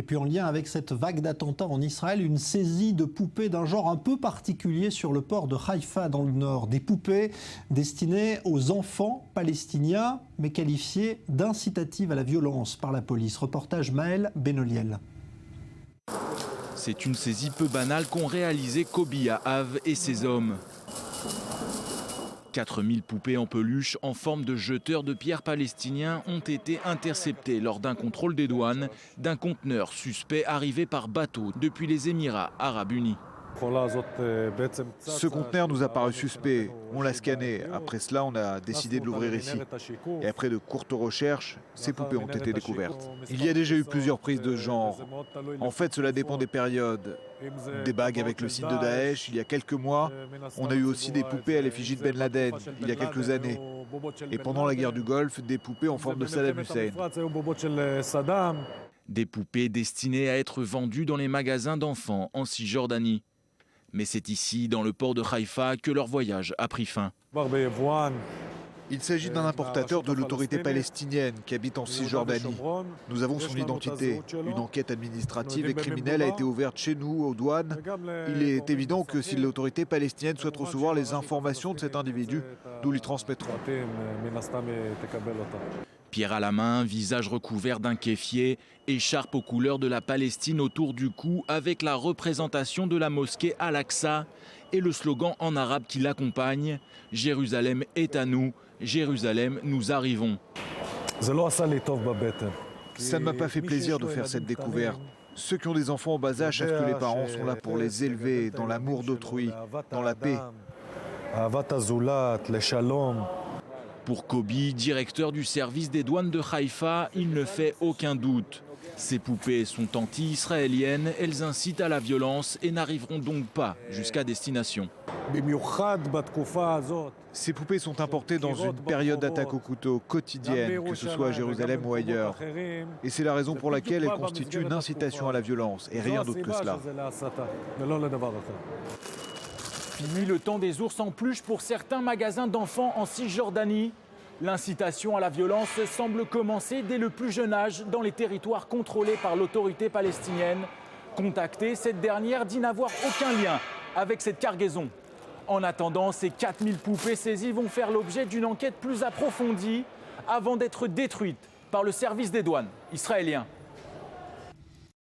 puis en lien avec cette vague d'attentats en Israël, une saisie de poupées d'un genre un peu particulier sur le port de Haïfa dans le nord. Des poupées destinées aux enfants palestiniens, mais qualifiées d'incitatives à la violence par la police. Reportage Maël Benoliel. C'est une saisie peu banale qu'ont réalisé Kobi Yahav et ses hommes. 4000 poupées en peluche en forme de jeteurs de pierres palestiniens ont été interceptées lors d'un contrôle des douanes d'un conteneur suspect arrivé par bateau depuis les Émirats Arabes Unis. Ce conteneur nous a paru suspect, on l'a scanné. Après cela, on a décidé de l'ouvrir ici. Et après de courtes recherches, ces poupées ont été découvertes. Il y a déjà eu plusieurs prises de genre. En fait, cela dépend des périodes. Des bagues avec le signe de Daesh, il y a quelques mois. On a eu aussi des poupées à l'effigie de Ben Laden, il y a quelques années. Et pendant la guerre du Golfe, des poupées en forme de Saddam Hussein. Des poupées destinées à être vendues dans les magasins d'enfants en Cisjordanie. Mais c'est ici, dans le port de Haïfa, que leur voyage a pris fin. Il s'agit d'un importateur de l'autorité palestinienne qui habite en Cisjordanie. Nous avons son identité. Une enquête administrative et criminelle a été ouverte chez nous, aux douanes. Il est évident que si l'autorité palestinienne souhaite recevoir les informations de cet individu, nous lui transmettrons. Pierre à la main, visage recouvert d'un kéfier, écharpe aux couleurs de la Palestine autour du cou avec la représentation de la mosquée Al-Aqsa et le slogan en arabe qui l'accompagne « Jérusalem est à nous, Jérusalem, nous arrivons ». Ça ne m'a pas fait plaisir de faire cette découverte. Ceux qui ont des enfants en bas âge savent que les parents sont là pour les élever dans l'amour d'autrui, dans la paix. Pour Kobi, directeur du service des douanes de Haïfa, il ne fait aucun doute. Ces poupées sont anti-israéliennes, elles incitent à la violence et n'arriveront donc pas jusqu'à destination. Ces poupées sont importées dans une période d'attaque au couteau quotidienne, que ce soit à Jérusalem ou ailleurs. Et c'est la raison pour laquelle elles constituent une incitation à la violence, et rien d'autre que cela. Fini le temps des ours en peluche pour certains magasins d'enfants en Cisjordanie. L'incitation à la violence semble commencer dès le plus jeune âge dans les territoires contrôlés par l'autorité palestinienne. Contactée, cette dernière dit n'avoir aucun lien avec cette cargaison. En attendant, ces 4000 poupées saisies vont faire l'objet d'une enquête plus approfondie avant d'être détruites par le service des douanes israélien.